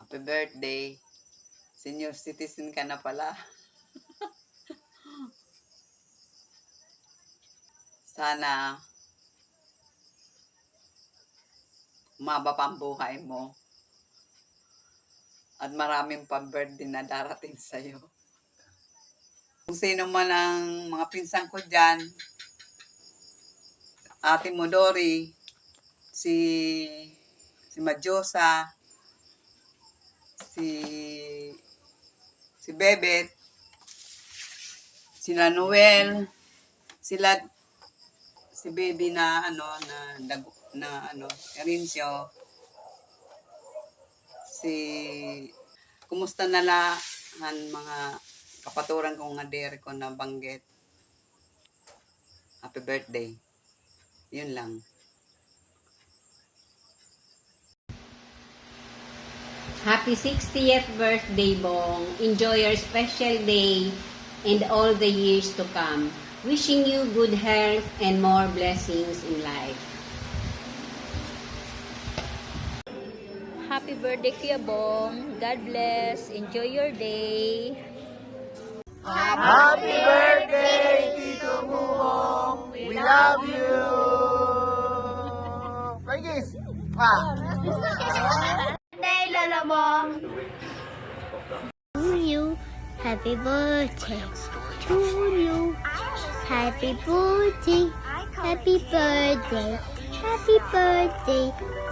Happy birthday. Senior citizen ka na pala. Sana umaba pa ang buhay mo. At maraming pa-birthday na darating sa'yo. Kung sino man ang mga pinsan ko dyan, Ate Modori, si Madjosa, si Bebet, sila Noel, sila si baby na Erincio, kumusta na lahan mga kapaturan kong ngader ko na banggit. Happy birthday. Yun lang. Happy 60th birthday, Bong. Enjoy your special day and all the years to come. Wishing you good health and more blessings in life. Happy birthday, Kuya Bong. God bless. Enjoy your day. Happy birthday, Tito Bubong! We love you! Frankis! Birthday, Lolo Bong. To you, happy birthday. To you, happy birthday. Happy birthday. Happy birthday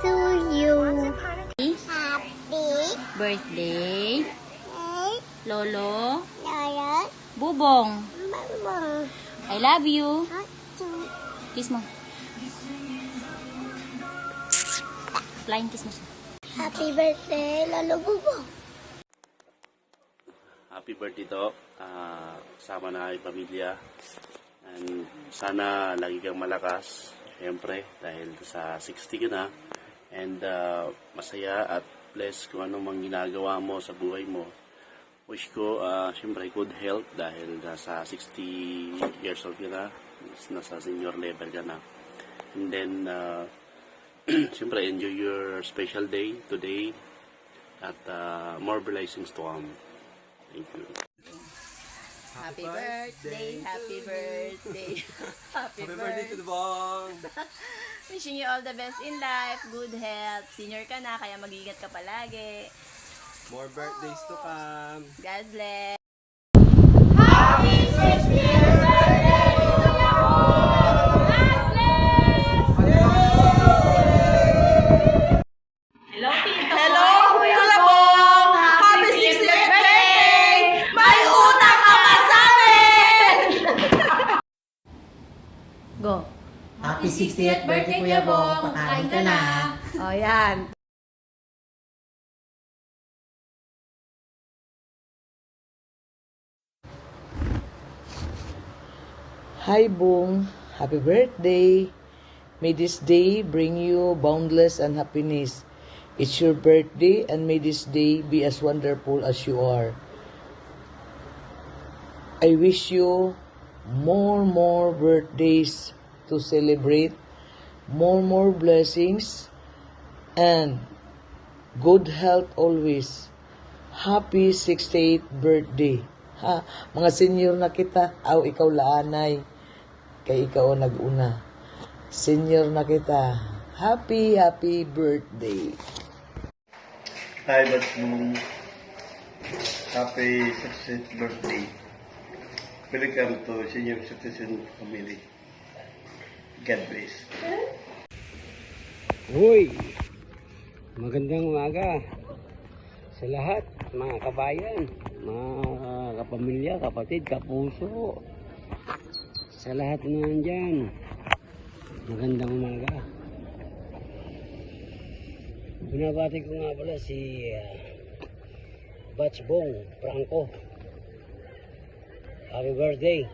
to you. Happy Birthday, Lolo Lord, Bubong. Mama. I love you. Kiss mo. Flying kiss mo siya. Happy birthday, Lolo Bubo. Happy birthday to. Kasama na ay pamilya. And sana lagi kang malakas. Siyempre, dahil sa 60 ka na. And masaya at blessed kung ano mang ginagawa mo sa buhay mo. Wish ko, siyempre, good health dahil nasa 60 years old ka na. Nasa senior level ka na. And then, siyempre, enjoy your special day today. At more blessings to come. Thank you. Happy birthday, happy birthday. Happy birthday to the Bong! Wishing you all the best in life, good health. Senior ka na, kaya mag-ingat ka palagi. More birthdays to come! God bless. Hello, Kuya Bong! Happy 60th birthday! May utang ka pa sa amin! Go. Happy 60th birthday, Kuya Bong. Pakain ka na. O, yan. Hi, Bong. Happy birthday. May this day bring you boundless and happiness. It's your birthday and may this day be as wonderful as you are. I wish you more birthdays to celebrate, more blessings, and good health always. Happy 68th birthday. Ha, mga senior na kita, ikaw laanay. Kay ikaw nag-una. Senior na kita. Happy birthday. Hi, Batmong. Happy 60th birthday. Welcome to Senior Citizen Family. God bless. Hoy! Magandang umaga sa lahat, mga kabayan, mga kapamilya, kapatid, kapuso. Sa lahat na nandyan, magandang umaga. Binabati ko nga pala si Batch Bong Franco. Happy birthday.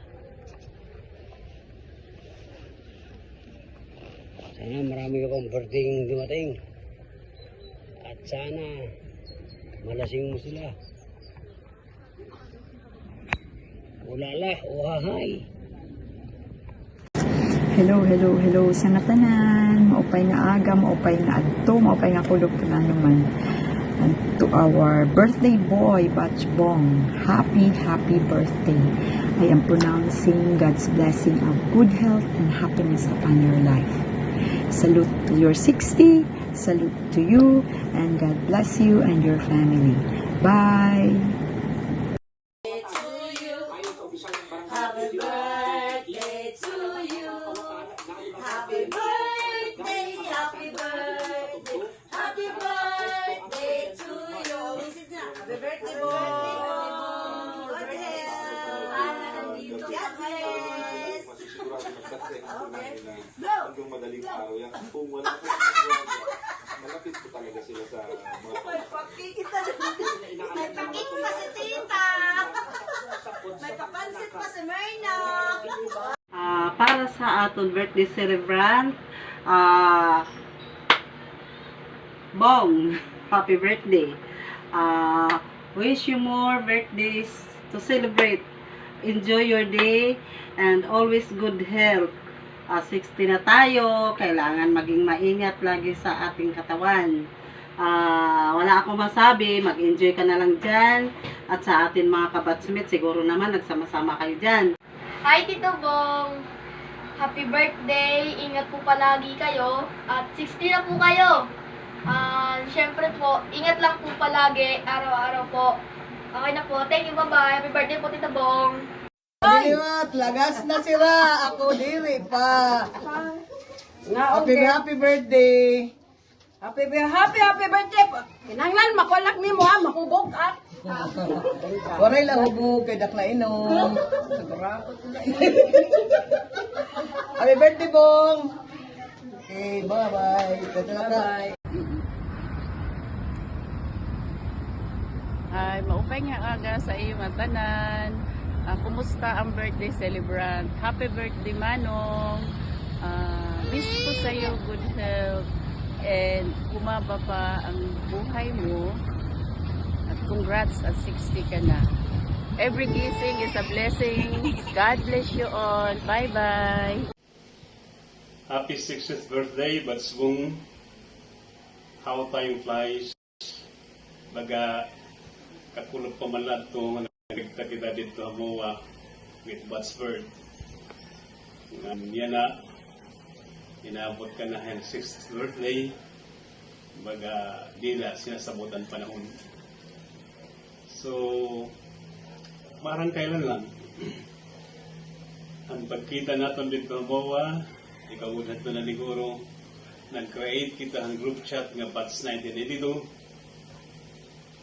Sana marami ka pang birthday yung dumating. At sana malasing mo sila. Ulala, uhahay. Hello sa natanan, maupay nga aga, maupay nga adto, maupay nga kulog na naman. our birthday boy, Batch Bong. Happy, happy birthday. I am pronouncing God's blessing of good health and happiness upon your life. Salute to your 60, salute to you, and God bless you and your family. Bye! Happy birthday to you. Happy birthday, happy birthday. Happy birthday to you. Happy birthday, Bong. God bless. Hanggang madaling araw yan. Kung wala ko malapit po talaga sila sa mga May pakik pa si Tita. May papansit pa si Myrna. Para sa aton birthday celebrant, Bong, happy birthday. Wish you more birthdays to celebrate. Enjoy your day and always good health. 60 na tayo, kailangan maging maingat lagi sa ating katawan. Wala akong masabi, mag-enjoy ka na lang dyan. At sa atin mga kabatsmith, siguro naman nagsama-sama kayo dyan. Hi Tito Bong! Happy birthday! Ingat po palagi kayo. At 60 na po kayo. Siyempre po, ingat lang po palagi. Araw-araw po. Okay na po. Thank you, bye-bye. Happy birthday po Tito Bong! Diliwat, lagas na sila. Ako dili pa. Happy birthday. Happy birthday. Kinanglan, makulak ni mo ha, mahubog at. Waray lang hubog, kay dakla inom. Happy birthday, Bong. Okay, bye-bye. Bye-bye. Ay, maupay nga aga sa iyo matanan. Kumusta ang birthday celebrant? Happy birthday, Manong. Wish ko sa iyo good health and kumaba pa ang buhay mo. At congrats at 60 ka na. Every gising is a blessing. God bless you all. Bye-bye. Happy 60th birthday, Batsbong. How time flies. Baga, kakulog pamalad to nagkita kita dito hamuwa with Batsford. Yan na, inabot ka na ang 60th birthday. Baga, di na sinasabutan panahon. So, parang kailan lang. Ang pagkita natin dito hamuwa, ikaw unad na naniguro, nag-create kita ang group chat nga Bats 1982.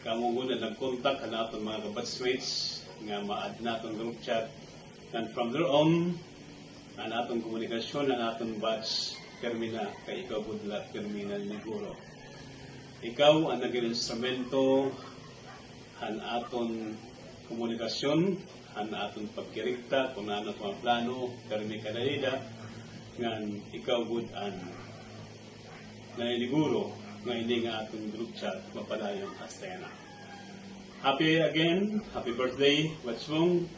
Kamu muna nag-contact na itong mga kabatsmates nga ma-add na itong group chat. And from there on, ang atong komunikasyon, ang atong batch termina kay ikaw budlat terminal ni Guro. Ikaw ang naging instrumento ang atong komunikasyon, ang atong pagkirikta, kung ano ang plano, termi ka na nila, nga ikaw bud ang naniguro nga hindi nga atong group chat mapadayon hasta yan. Happy again, happy birthday, Batsbong.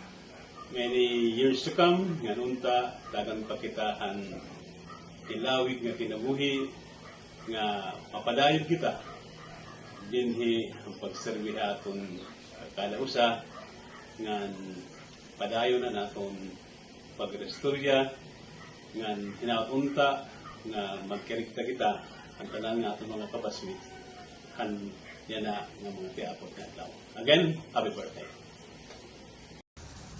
Many years to come, nga nunta, dagang pakitahan tilawig nga kinabuhi, nga mapadayon kita. Dinhi ang pagserbi aton kalausa, nga padayon na naton pagrestorya, nga hinaunta, nga magkirikta kita, ang tanan nga itong mga kabasmit, kan yan na ng mga piapot na tao. Again, happy birthday.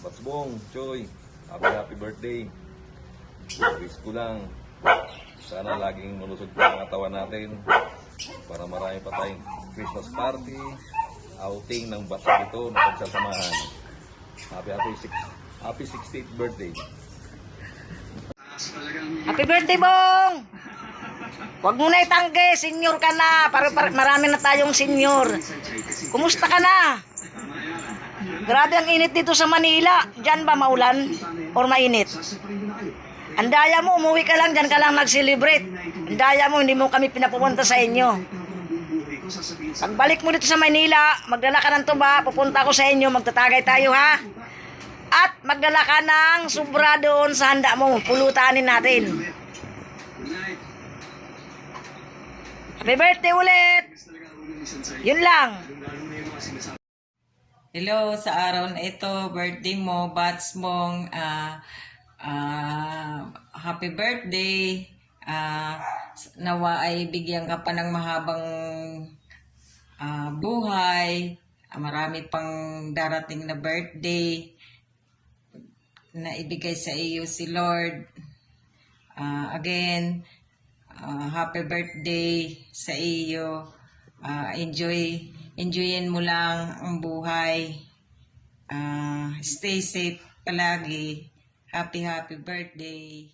Batsbong, Choy, happy birthday. Wish ko lang, sana laging malusog pa ang katawan natin para marami pa tayong Christmas party, outing ng basa dito na pagsasamahan. Happy 68th birthday. Happy birthday, Bong! Huwag mo na itangke, senior ka na. Marami na tayong senior. Kumusta ka na? Grabe ang init dito sa Manila. Diyan ba maulan? Or mainit? Andaya mo, umuwi ka lang, diyan ka lang nag-celebrate. Andaya mo, hindi mo kami pinapupunta sa inyo. Pagbalik mo dito sa Manila, magdala ka ng tuba, pupunta ko sa inyo, magtatagay tayo ha. At magdala ka ng sobra doon sa handa mo, pulutanin natin. Happy birthday ulit! Yun lang. Hello, sa araw na ito, birthday mo, Bats Bong, happy birthday. Nawa ay bigyan ka pa ng mahabang buhay. Marami pang darating na birthday na ibigay sa iyo si Lord. Again, happy birthday sa iyo. Enjoyin mo lang ang buhay. Stay safe palagi. Happy birthday.